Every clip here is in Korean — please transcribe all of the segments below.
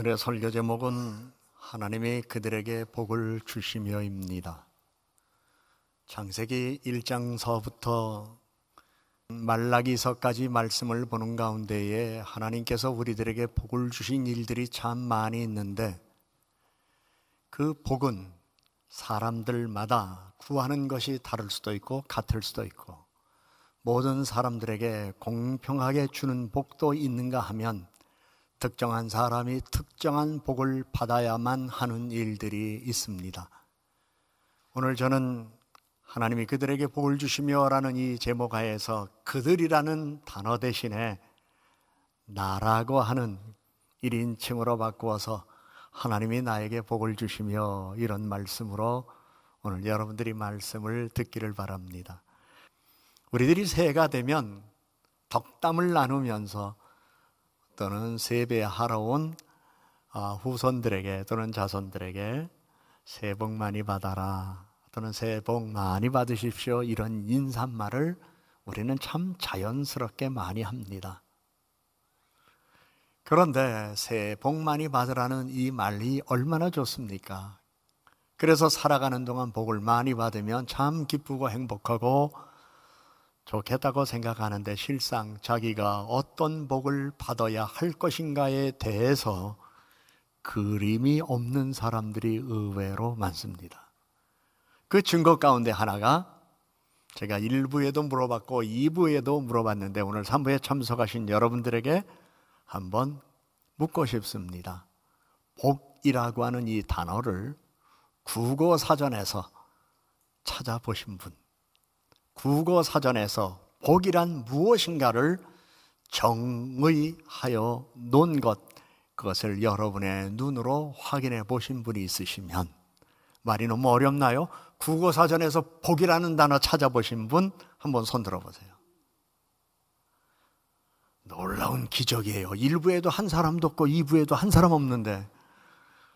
오늘의 설교 제목은 하나님이 그들에게 복을 주시며입니다. 창세기 1장서부터 말라기서까지 말씀을 보는 가운데에 하나님께서 우리들에게 복을 주신 일들이 참 많이 있는데, 그 복은 사람들마다 구하는 것이 다를 수도 있고 같을 수도 있고, 모든 사람들에게 공평하게 주는 복도 있는가 하면 특정한 사람이 특정한 복을 받아야만 하는 일들이 있습니다. 오늘 저는 하나님이 그들에게 복을 주시며 라는 이 제목 하에서 그들이라는 단어 대신에 나라고 하는 1인칭으로 바꾸어서 하나님이 나에게 복을 주시며, 이런 말씀으로 오늘 여러분들이 말씀을 듣기를 바랍니다. 우리들이 새해가 되면 덕담을 나누면서 또는 세배하러 온 후손들에게 또는 자손들에게 새해 복 많이 받아라 또는 새해 복 많이 받으십시오, 이런 인사말을 우리는 참 자연스럽게 많이 합니다. 그런데 새해 복 많이 받으라는 이 말이 얼마나 좋습니까? 그래서 살아가는 동안 복을 많이 받으면 참 기쁘고 행복하고 좋겠다고 생각하는데, 실상 자기가 어떤 복을 받아야 할 것인가에 대해서 그림이 없는 사람들이 의외로 많습니다. 그 증거 가운데 하나가, 제가 1부에도 물어봤고 2부에도 물어봤는데 오늘 3부에 참석하신 여러분들에게 한번 묻고 싶습니다. 복이라고 하는 이 단어를 국어사전에서 찾아보신 분, 국어사전에서 복이란 무엇인가를 정의하여 놓은 것, 그것을 여러분의 눈으로 확인해 보신 분이 있으시면, 말이 너무 어렵나요? 국어사전에서 복이라는 단어 찾아보신 분 한번 손 들어보세요. 놀라운 기적이에요. 1부에도 한 사람도 없고 2부에도 한 사람 없는데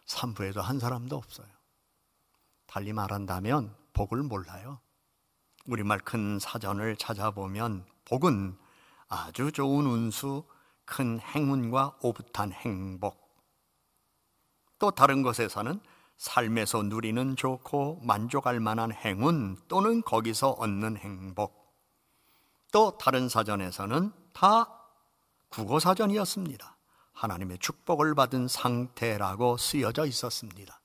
3부에도 한 사람도 없어요. 달리 말한다면 복을 몰라요. 우리말 큰 사전을 찾아보면 복은 아주 좋은 운수, 큰 행운과 오붓한 행복, 또 다른 곳에서는 삶에서 누리는 좋고 만족할 만한 행운 또는 거기서 얻는 행복, 또 다른 사전에서는 다 국어사전이었습니다. 하나님의 축복을 받은 상태라고 쓰여져 있었습니다.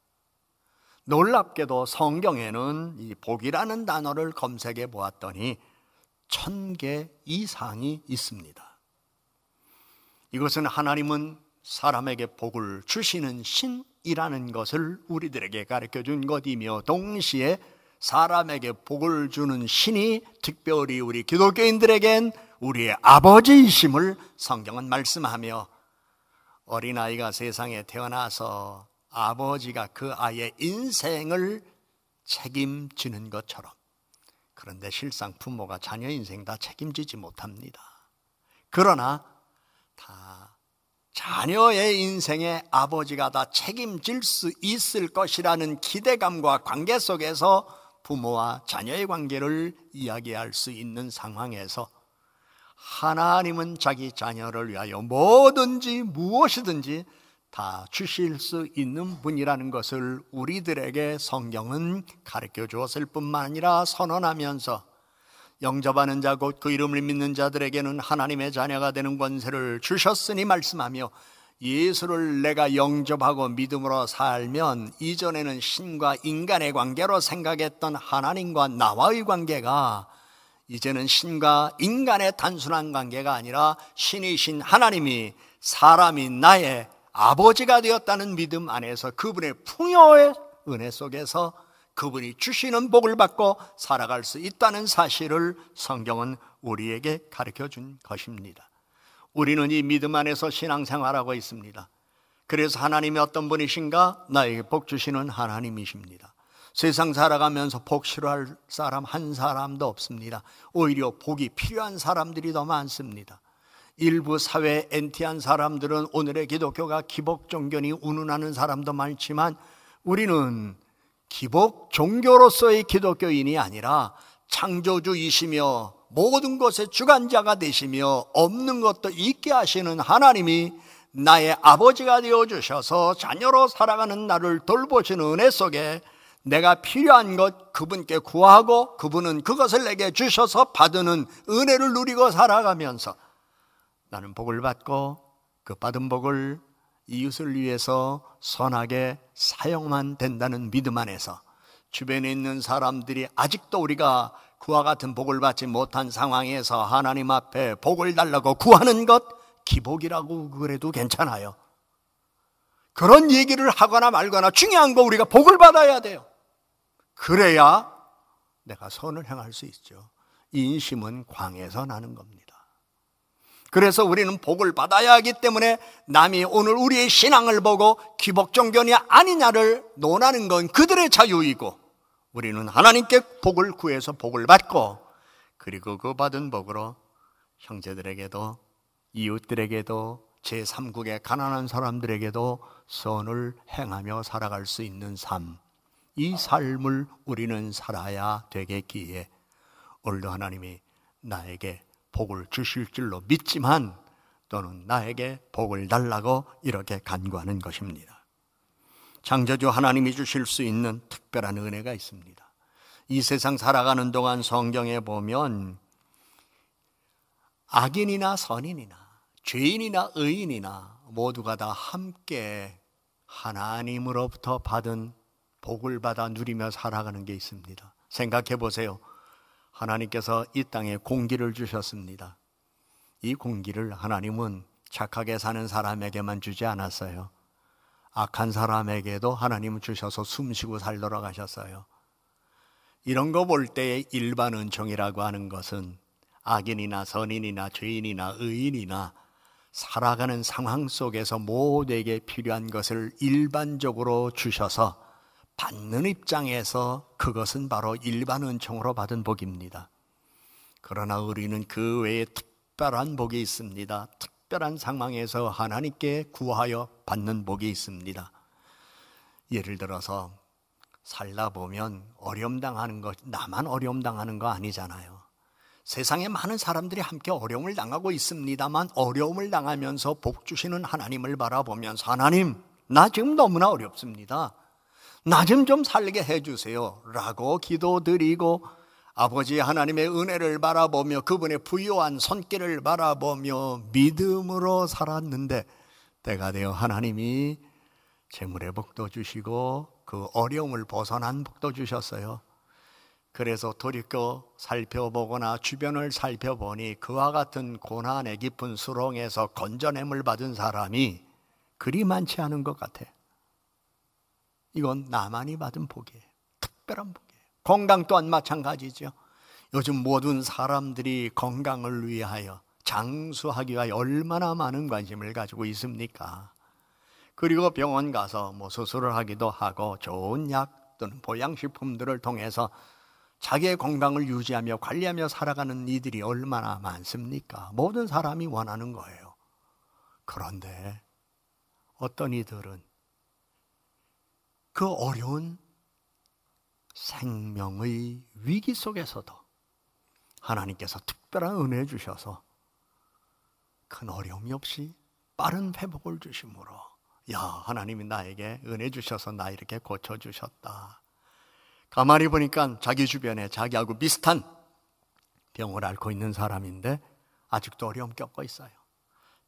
놀랍게도 성경에는 이 복이라는 단어를 검색해 보았더니 1000개 이상이 있습니다. 이것은 하나님은 사람에게 복을 주시는 신이라는 것을 우리들에게 가르쳐 준 것이며, 동시에 사람에게 복을 주는 신이 특별히 우리 기독교인들에겐 우리의 아버지이심을 성경은 말씀하며, 어린아이가 세상에 태어나서 아버지가 그 아이의 인생을 책임지는 것처럼, 그런데 실상 부모가 자녀 인생 다 책임지지 못합니다. 그러나 다 자녀의 인생에 아버지가 다 책임질 수 있을 것이라는 기대감과 관계 속에서 부모와 자녀의 관계를 이야기할 수 있는 상황에서, 하나님은 자기 자녀를 위하여 뭐든지 무엇이든지 다 주실 수 있는 분이라는 것을 우리들에게 성경은 가르쳐 주었을 뿐만 아니라 선언하면서, 영접하는 자 곧 그 이름을 믿는 자들에게는 하나님의 자녀가 되는 권세를 주셨으니 말씀하며, 예수를 내가 영접하고 믿음으로 살면 이전에는 신과 인간의 관계로 생각했던 하나님과 나와의 관계가 이제는 신과 인간의 단순한 관계가 아니라 신이신 하나님이 사람인 나의 아버지가 되었다는 믿음 안에서 그분의 풍요의 은혜 속에서 그분이 주시는 복을 받고 살아갈 수 있다는 사실을 성경은 우리에게 가르쳐 준 것입니다. 우리는 이 믿음 안에서 신앙생활하고 있습니다. 그래서 하나님이 어떤 분이신가? 나에게 복 주시는 하나님이십니다. 세상 살아가면서 복 싫어할 사람 한 사람도 없습니다. 오히려 복이 필요한 사람들이 더 많습니다. 일부 사회에 엔티한 사람들은 오늘의 기독교가 기복 종교니 운운하는 사람도 많지만, 우리는 기복 종교로서의 기독교인이 아니라 창조주이시며 모든 것의 주관자가 되시며 없는 것도 있게 하시는 하나님이 나의 아버지가 되어주셔서 자녀로 살아가는 나를 돌보시는 은혜 속에 내가 필요한 것 그분께 구하고 그분은 그것을 내게 주셔서 받는 은혜를 누리고 살아가면서 나는 복을 받고 그 받은 복을 이웃을 위해서 선하게 사용만 된다는 믿음 안에서 주변에 있는 사람들이 아직도 우리가 그와 같은 복을 받지 못한 상황에서 하나님 앞에 복을 달라고 구하는 것 기복이라고 그래도 괜찮아요. 그런 얘기를 하거나 말거나 중요한 거 우리가 복을 받아야 돼요. 그래야 내가 선을 행할 수 있죠. 인심은 광에서 나는 겁니다. 그래서 우리는 복을 받아야 하기 때문에 남이 오늘 우리의 신앙을 보고 기복종교냐 아니냐를 논하는 건 그들의 자유이고 우리는 하나님께 복을 구해서 복을 받고 그리고 그 받은 복으로 형제들에게도 이웃들에게도 제3국의 가난한 사람들에게도 선을 행하며 살아갈 수 있는 삶, 이 삶을 우리는 살아야 되겠기에 오늘도 하나님이 나에게 복을 주실 줄로 믿지만 또는 나에게 복을 달라고 이렇게 간구하는 것입니다. 창조주 하나님이 주실 수 있는 특별한 은혜가 있습니다. 이 세상 살아가는 동안 성경에 보면 악인이나 선인이나 죄인이나 의인이나 모두가 다 함께 하나님으로부터 받은 복을 받아 누리며 살아가는 게 있습니다. 생각해 보세요. 하나님께서 이 땅에 공기를 주셨습니다. 이 공기를 하나님은 착하게 사는 사람에게만 주지 않았어요. 악한 사람에게도 하나님은 주셔서 숨쉬고 살도록 하셨어요. 이런 거 볼 때의 일반 은총이라고 하는 것은 악인이나 선인이나 죄인이나 의인이나 살아가는 상황 속에서 모두에게 필요한 것을 일반적으로 주셔서 받는 입장에서 그것은 바로 일반 은총으로 받은 복입니다. 그러나 우리는 그 외에 특별한 복이 있습니다. 특별한 상황에서 하나님께 구하여 받는 복이 있습니다. 예를 들어서 살다 보면 어려움 당하는 것, 나만 어려움 당하는 거 아니잖아요. 세상에 많은 사람들이 함께 어려움을 당하고 있습니다만 어려움을 당하면서 복 주시는 하나님을 바라보면서 하나님, 나 지금 너무나 어렵습니다. 나 좀 살게 해주세요 라고 기도드리고 아버지 하나님의 은혜를 바라보며 그분의 부유한 손길을 바라보며 믿음으로 살았는데 때가 되어 하나님이 재물의 복도 주시고 그 어려움을 벗어난 복도 주셨어요. 그래서 돌이켜 살펴보거나 주변을 살펴보니 그와 같은 고난의 깊은 수렁에서 건져냄을 받은 사람이 그리 많지 않은 것 같아. 이건 나만이 받은 복이에요. 특별한 복이에요. 건강 또한 마찬가지죠. 요즘 모든 사람들이 건강을 위하여 장수하기 위하여 얼마나 많은 관심을 가지고 있습니까? 그리고 병원 가서 수술을 하기도 하고 좋은 약 또는 보양식품들을 통해서 자기의 건강을 유지하며 관리하며 살아가는 이들이 얼마나 많습니까? 모든 사람이 원하는 거예요. 그런데 어떤 이들은 그 어려운 생명의 위기 속에서도 하나님께서 특별한 은혜 주셔서 큰 어려움이 없이 빠른 회복을 주심으로 야, 하나님이 나에게 은혜 주셔서 나 이렇게 고쳐주셨다. 가만히 보니까 자기 주변에 자기하고 비슷한 병을 앓고 있는 사람인데 아직도 어려움 겪고 있어요.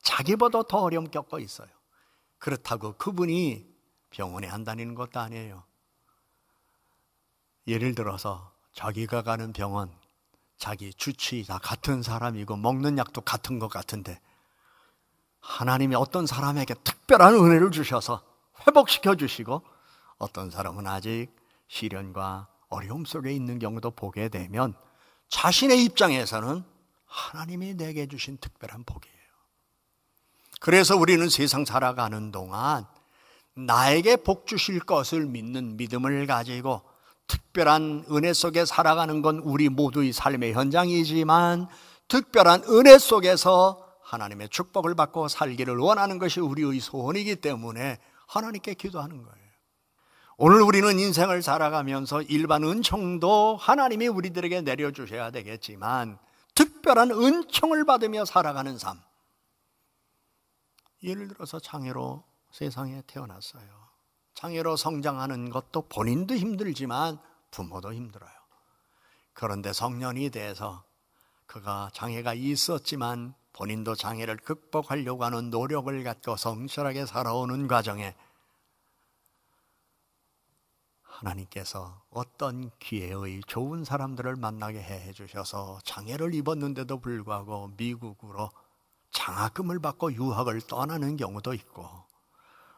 자기보다 더 어려움 겪고 있어요. 그렇다고 그분이 병원에 안 다니는 것도 아니에요. 예를 들어서 자기가 가는 병원, 자기 주치 다 같은 사람이고 먹는 약도 같은 것 같은데 하나님이 어떤 사람에게 특별한 은혜를 주셔서 회복시켜 주시고 어떤 사람은 아직 시련과 어려움 속에 있는 경우도 보게 되면 자신의 입장에서는 하나님이 내게 주신 특별한 복이에요. 그래서 우리는 세상 살아가는 동안 나에게 복 주실 것을 믿는 믿음을 가지고 특별한 은혜 속에 살아가는 건 우리 모두의 삶의 현장이지만 특별한 은혜 속에서 하나님의 축복을 받고 살기를 원하는 것이 우리의 소원이기 때문에 하나님께 기도하는 거예요. 오늘 우리는 인생을 살아가면서 일반 은총도 하나님이 우리들에게 내려주셔야 되겠지만 특별한 은총을 받으며 살아가는 삶, 예를 들어서 장애로 세상에 태어났어요. 장애로 성장하는 것도 본인도 힘들지만 부모도 힘들어요. 그런데 성년이 돼서 그가 장애가 있었지만 본인도 장애를 극복하려고 하는 노력을 갖고 성실하게 살아오는 과정에 하나님께서 어떤 기회의 좋은 사람들을 만나게 해주셔서 장애를 입었는데도 불구하고 미국으로 장학금을 받고 유학을 떠나는 경우도 있고,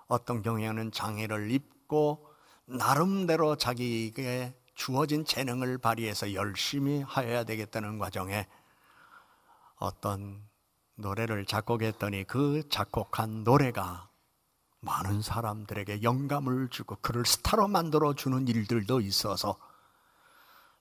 어떤 경우에는 장애를 입고 나름대로 자기에게 주어진 재능을 발휘해서 열심히 하여야 되겠다는 과정에 어떤 노래를 작곡했더니 그 작곡한 노래가 많은 사람들에게 영감을 주고 그를 스타로 만들어주는 일들도 있어서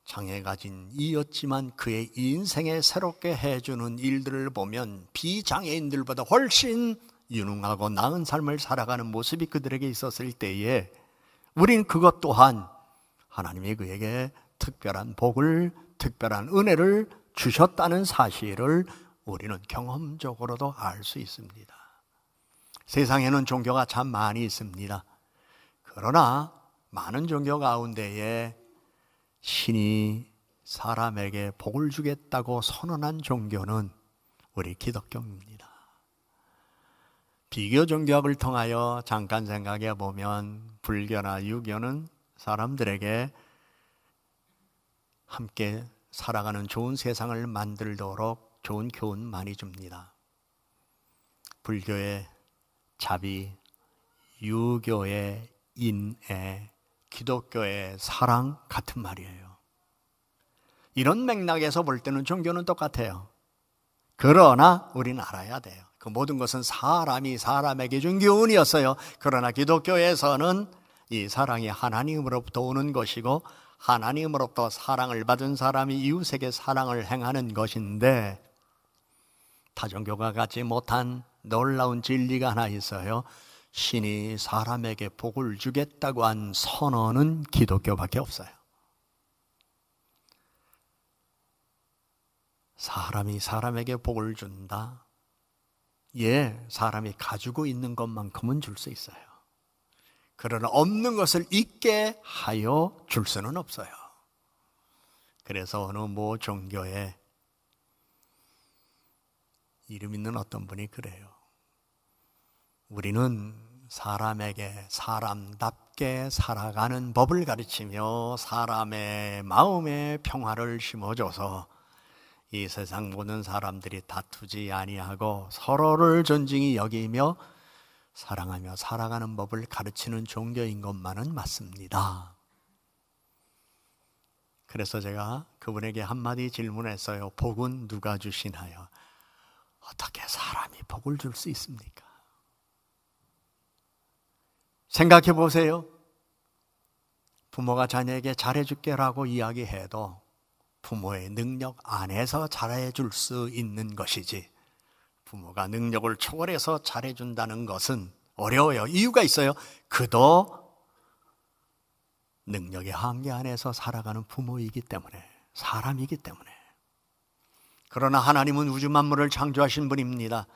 장애 가진 이였지만 그의 인생에 새롭게 해주는 일들을 보면 비장애인들보다 훨씬 유능하고 나은 삶을 살아가는 모습이 그들에게 있었을 때에 우린 그것 또한 하나님이 그에게 특별한 복을, 특별한 은혜를 주셨다는 사실을 우리는 경험적으로도 알 수 있습니다. 세상에는 종교가 참 많이 있습니다. 그러나 많은 종교 가운데에 신이 사람에게 복을 주겠다고 선언한 종교는 우리 기독교입니다. 비교 종교학을 통하여 잠깐 생각해 보면 불교나 유교는 사람들에게 함께 살아가는 좋은 세상을 만들도록 좋은 교훈 많이 줍니다. 불교의 자비, 유교의 인애, 기독교의 사랑 같은 말이에요. 이런 맥락에서 볼 때는 종교는 똑같아요. 그러나 우리는 알아야 돼요. 그 모든 것은 사람이 사람에게 준 교훈이었어요. 그러나 기독교에서는 이 사랑이 하나님으로부터 오는 것이고 하나님으로부터 사랑을 받은 사람이 이웃에게 사랑을 행하는 것인데, 타종교가 갖지 못한 놀라운 진리가 하나 있어요. 신이 사람에게 복을 주겠다고 한 선언은 기독교밖에 없어요. 사람이 사람에게 복을 준다. 예, 사람이 가지고 있는 것만큼은 줄 수 있어요. 그러나 없는 것을 있게 하여 줄 수는 없어요. 그래서 어느 모 종교에 이름 있는 어떤 분이 그래요. 우리는 사람에게 사람답게 살아가는 법을 가르치며 사람의 마음에 평화를 심어줘서 이 세상 모든 사람들이 다투지 아니하고 서로를 존중히 여기며 사랑하며 살아가는 법을 가르치는 종교인 것만은 맞습니다. 그래서 제가 그분에게 한마디 질문했어요. 복은 누가 주시나요? 어떻게 사람이 복을 줄 수 있습니까? 생각해 보세요. 부모가 자녀에게 잘해줄게라고 이야기해도 부모의 능력 안에서 잘해줄 수 있는 것이지, 부모가 능력을 초월해서 잘해준다는 것은 어려워요. 이유가 있어요. 그도 능력의 한계 안에서 살아가는 부모이기 때문에, 사람이기 때문에. 그러나 하나님은 우주 만물을 창조하신 분입니다.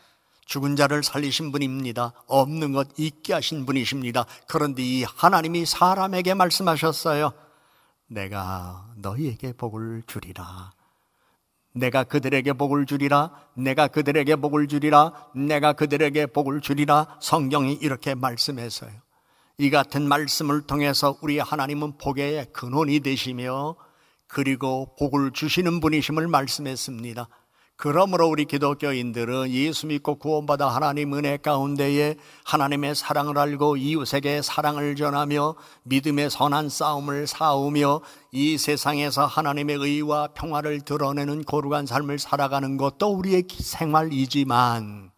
죽은 자를 살리신 분입니다. 없는 것 있게 하신 분이십니다. 그런데 이 하나님이 사람에게 말씀하셨어요. 내가 너희에게 복을 주리라. 내가 그들에게 복을 주리라. 내가 그들에게 복을 주리라. 내가 그들에게 복을 주리라. 성경이 이렇게 말씀했어요. 이 같은 말씀을 통해서 우리 하나님은 복의 근원이 되시며 그리고 복을 주시는 분이심을 말씀했습니다. 그러므로 우리 기독교인들은 예수 믿고 구원받아 하나님 은혜 가운데에 하나님의 사랑을 알고 이웃에게 사랑을 전하며 믿음의 선한 싸움을 싸우며 이 세상에서 하나님의 의와 평화를 드러내는 거룩한 삶을 살아가는 것도 우리의 생활이지만,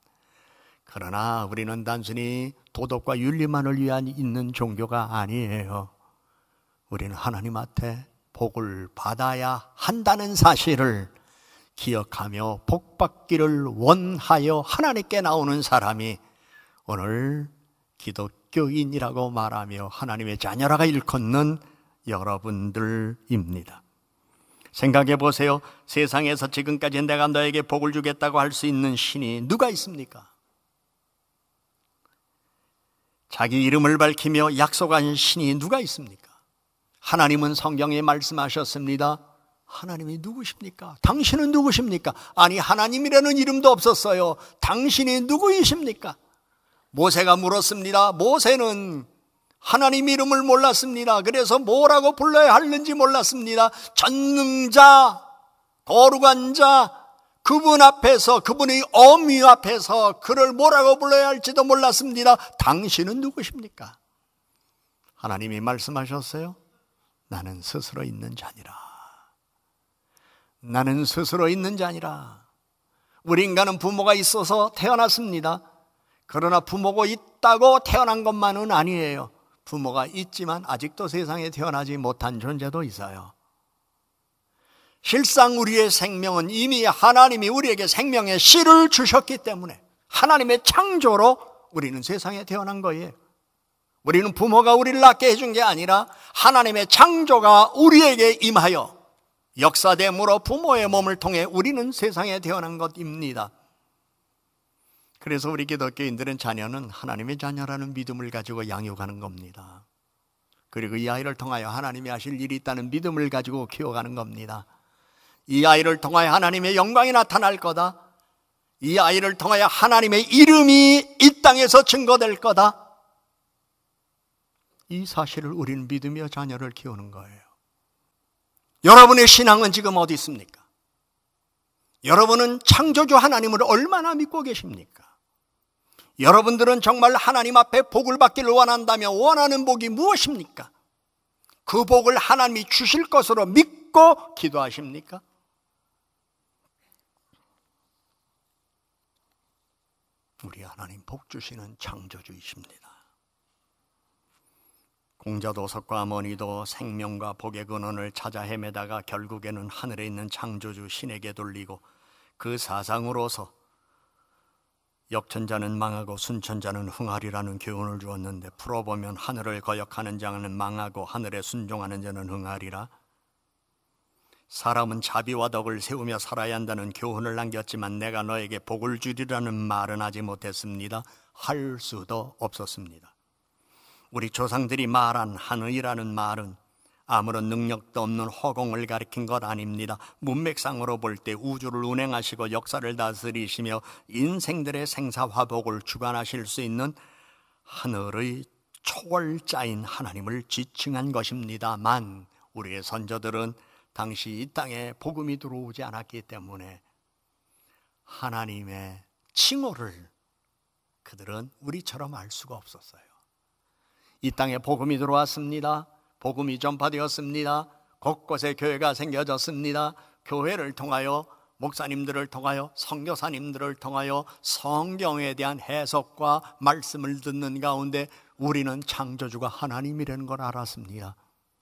그러나 우리는 단순히 도덕과 윤리만을 위한 있는 종교가 아니에요. 우리는 하나님 앞에 복을 받아야 한다는 사실을 기억하며 복받기를 원하여 하나님께 나오는 사람이 오늘 기독교인이라고 말하며 하나님의 자녀라고 일컫는 여러분들입니다. 생각해 보세요. 세상에서 지금까지 내가 너에게 복을 주겠다고 할 수 있는 신이 누가 있습니까? 자기 이름을 밝히며 약속한 신이 누가 있습니까? 하나님은 성경에 말씀하셨습니다. 하나님이 누구십니까? 당신은 누구십니까? 아니, 하나님이라는 이름도 없었어요. 당신이 누구이십니까? 모세가 물었습니다. 모세는 하나님 이름을 몰랐습니다. 그래서 뭐라고 불러야 하는지 몰랐습니다. 전능자, 거룩한 자, 그분 앞에서, 그분의 어미 앞에서 그를 뭐라고 불러야 할지도 몰랐습니다. 당신은 누구십니까? 하나님이 말씀하셨어요. 나는 스스로 있는 자니라. 나는 스스로 있는 자니라. 우리 인간은 부모가 있어서 태어났습니다. 그러나 부모가 있다고 태어난 것만은 아니에요. 부모가 있지만 아직도 세상에 태어나지 못한 존재도 있어요. 실상 우리의 생명은 이미 하나님이 우리에게 생명의 씨를 주셨기 때문에 하나님의 창조로 우리는 세상에 태어난 거예요. 우리는 부모가 우리를 낳게 해준 게 아니라 하나님의 창조가 우리에게 임하여 역사됨으로 부모의 몸을 통해 우리는 세상에 태어난 것입니다. 그래서 우리 기독교인들은 자녀는 하나님의 자녀라는 믿음을 가지고 양육하는 겁니다. 그리고 이 아이를 통하여 하나님이 하실 일이 있다는 믿음을 가지고 키워가는 겁니다. 이 아이를 통하여 하나님의 영광이 나타날 거다. 이 아이를 통하여 하나님의 이름이 이 땅에서 증거될 거다. 이 사실을 우리는 믿으며 자녀를 키우는 거예요. 여러분의 신앙은 지금 어디 있습니까? 여러분은 창조주 하나님을 얼마나 믿고 계십니까? 여러분들은 정말 하나님 앞에 복을 받기를 원한다면 원하는 복이 무엇입니까? 그 복을 하나님이 주실 것으로 믿고 기도하십니까? 우리 하나님 복 주시는 창조주이십니다. 공자도 석가모니도 생명과 복의 근원을 찾아 헤매다가 결국에는 하늘에 있는 창조주 신에게 돌리고 그 사상으로서 역천자는 망하고 순천자는 흥하리라는 교훈을 주었는데, 풀어보면 하늘을 거역하는 자는 망하고 하늘에 순종하는 자는 흥하리라. 사람은 자비와 덕을 세우며 살아야 한다는 교훈을 남겼지만 내가 너에게 복을 주리라는 말은 하지 못했습니다. 할 수도 없었습니다. 우리 조상들이 말한 하늘이라는 말은 아무런 능력도 없는 허공을 가리킨 것 아닙니다. 문맥상으로 볼 때 우주를 운행하시고 역사를 다스리시며 인생들의 생사화복을 주관하실 수 있는 하늘의 초월자인 하나님을 지칭한 것입니다만, 우리의 선조들은 당시 이 땅에 복음이 들어오지 않았기 때문에 하나님의 칭호를 그들은 우리처럼 알 수가 없었어요. 이 땅에 복음이 들어왔습니다. 복음이 전파되었습니다. 곳곳에 교회가 생겨졌습니다. 교회를 통하여, 목사님들을 통하여, 선교사님들을 통하여 성경에 대한 해석과 말씀을 듣는 가운데 우리는 창조주가 하나님이라는 걸 알았습니다.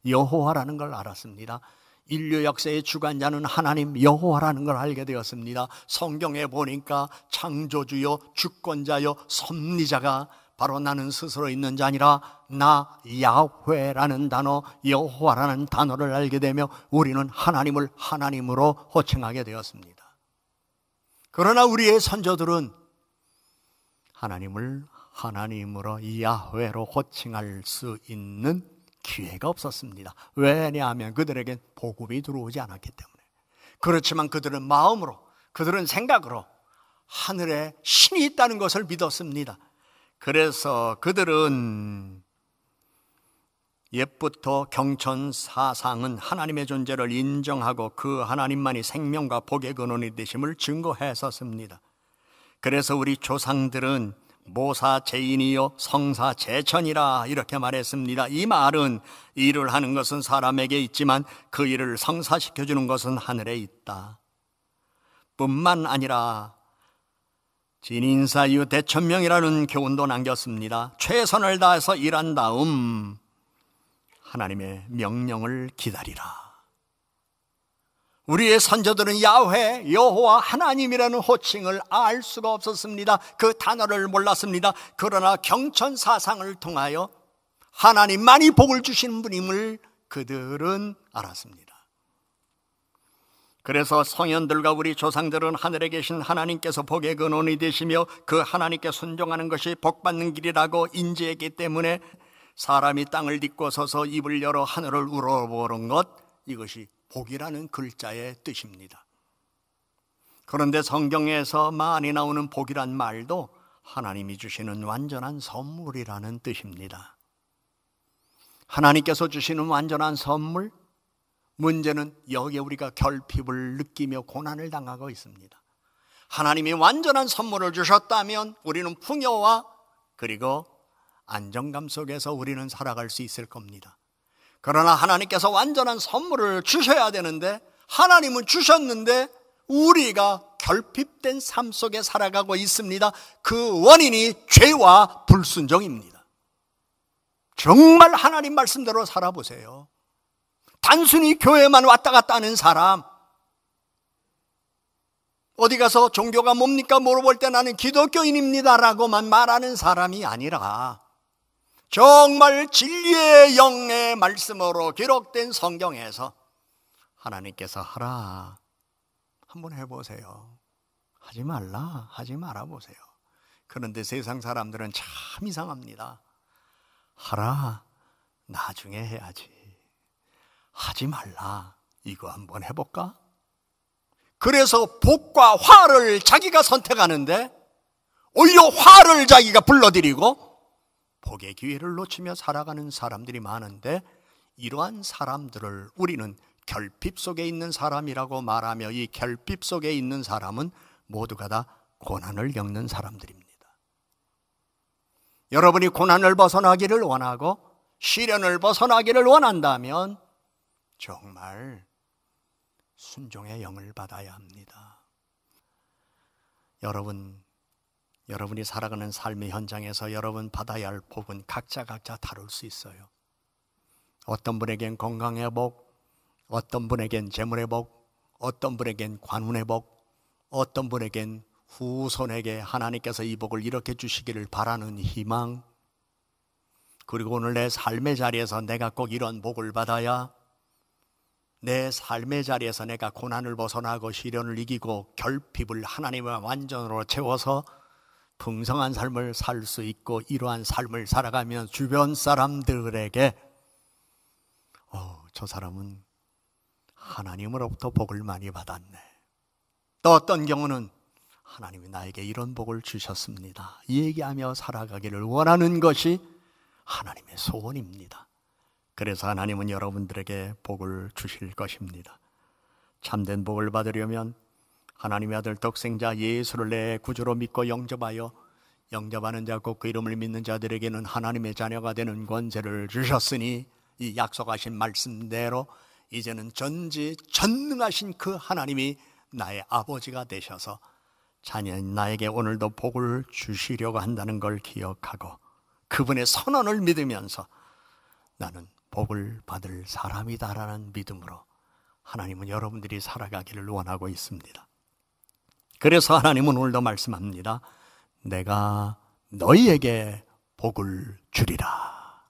여호와라는 걸 알았습니다. 인류 역사의 주관자는 하나님 여호와라는 걸 알게 되었습니다. 성경에 보니까 창조주요, 주권자요, 섭리자가 바로 나는 스스로 있는 자 아니라 나 야훼라는 단어, 여호와라는 단어를 알게 되며 우리는 하나님을 하나님으로 호칭하게 되었습니다. 그러나 우리의 선조들은 하나님을 하나님으로 야훼로 호칭할 수 있는 기회가 없었습니다. 왜냐하면 그들에겐 복음이 들어오지 않았기 때문에. 그렇지만 그들은 마음으로, 그들은 생각으로 하늘에 신이 있다는 것을 믿었습니다. 그래서 그들은 옛부터 경천사상은 하나님의 존재를 인정하고 그 하나님만이 생명과 복의 근원이 되심을 증거했었습니다. 그래서 우리 조상들은 모사제인이요 성사제천이라 이렇게 말했습니다. 이 말은 일을 하는 것은 사람에게 있지만 그 일을 성사시켜주는 것은 하늘에 있다. 뿐만 아니라 진인사유 대천명이라는 교훈도 남겼습니다. 최선을 다해서 일한 다음 하나님의 명령을 기다리라. 우리의 선조들은 야훼, 여호와, 하나님이라는 호칭을 알 수가 없었습니다. 그 단어를 몰랐습니다. 그러나 경천사상을 통하여 하나님만이 복을 주시는 분임을 그들은 알았습니다. 그래서 성현들과 우리 조상들은 하늘에 계신 하나님께서 복의 근원이 되시며 그 하나님께 순종하는 것이 복받는 길이라고 인지했기 때문에 사람이 땅을 딛고 서서 입을 열어 하늘을 우러보는 것, 이것이 복이라는 글자의 뜻입니다. 그런데 성경에서 많이 나오는 복이란 말도 하나님이 주시는 완전한 선물이라는 뜻입니다. 하나님께서 주시는 완전한 선물, 문제는 여기에 우리가 결핍을 느끼며 고난을 당하고 있습니다. 하나님이 완전한 선물을 주셨다면 우리는 풍요와 그리고 안정감 속에서 우리는 살아갈 수 있을 겁니다. 그러나 하나님께서 완전한 선물을 주셔야 되는데, 하나님은 주셨는데 우리가 결핍된 삶 속에 살아가고 있습니다. 그 원인이 죄와 불순종입니다. 정말 하나님 말씀대로 살아보세요. 단순히 교회만 왔다 갔다 하는 사람, 어디 가서 종교가 뭡니까 물어볼 때 나는 기독교인입니다라고만 말하는 사람이 아니라 정말 진리의 영의 말씀으로 기록된 성경에서 하나님께서 하라, 한번 해보세요. 하지 말라, 하지 말아보세요. 그런데 세상 사람들은 참 이상합니다. 하라, 나중에 해야지. 하지 말라, 이거 한번 해볼까? 그래서 복과 화를 자기가 선택하는데 오히려 화를 자기가 불러들이고 복의 기회를 놓치며 살아가는 사람들이 많은데, 이러한 사람들을 우리는 결핍 속에 있는 사람이라고 말하며, 이 결핍 속에 있는 사람은 모두가 다 고난을 겪는 사람들입니다. 여러분이 고난을 벗어나기를 원하고 시련을 벗어나기를 원한다면 정말 순종의 영을 받아야 합니다. 여러분이 살아가는 삶의 현장에서 여러분 받아야 할 복은 각자 다를 수 있어요. 어떤 분에겐 건강의 복, 어떤 분에겐 재물의 복, 어떤 분에겐 관운의 복, 어떤 분에겐 후손에게 하나님께서 이 복을 이렇게 주시기를 바라는 희망, 그리고 오늘 내 삶의 자리에서 내가 꼭 이런 복을 받아야 내 삶의 자리에서 내가 고난을 벗어나고 시련을 이기고 결핍을 하나님의 완전으로 채워서 풍성한 삶을 살 수 있고, 이러한 삶을 살아가면 주변 사람들에게 저 사람은 하나님으로부터 복을 많이 받았네, 또 어떤 경우는 하나님이 나에게 이런 복을 주셨습니다, 이 얘기하며 살아가기를 원하는 것이 하나님의 소원입니다. 그래서 하나님은 여러분들에게 복을 주실 것입니다. 참된 복을 받으려면 하나님의 아들 독생자 예수를 내 구주로 믿고 영접하여 영접하는 자 곧 그 이름을 믿는 자들에게는 하나님의 자녀가 되는 권세를 주셨으니, 이 약속하신 말씀대로 이제는 전지전능하신 그 하나님이 나의 아버지가 되셔서 자녀인 나에게 오늘도 복을 주시려고 한다는 걸 기억하고 그분의 선언을 믿으면서 나는 복을 받을 사람이다라는 믿음으로 하나님은 여러분들이 살아가기를 원하고 있습니다. 그래서 하나님은 오늘도 말씀합니다. 내가 너희에게 복을 주리라.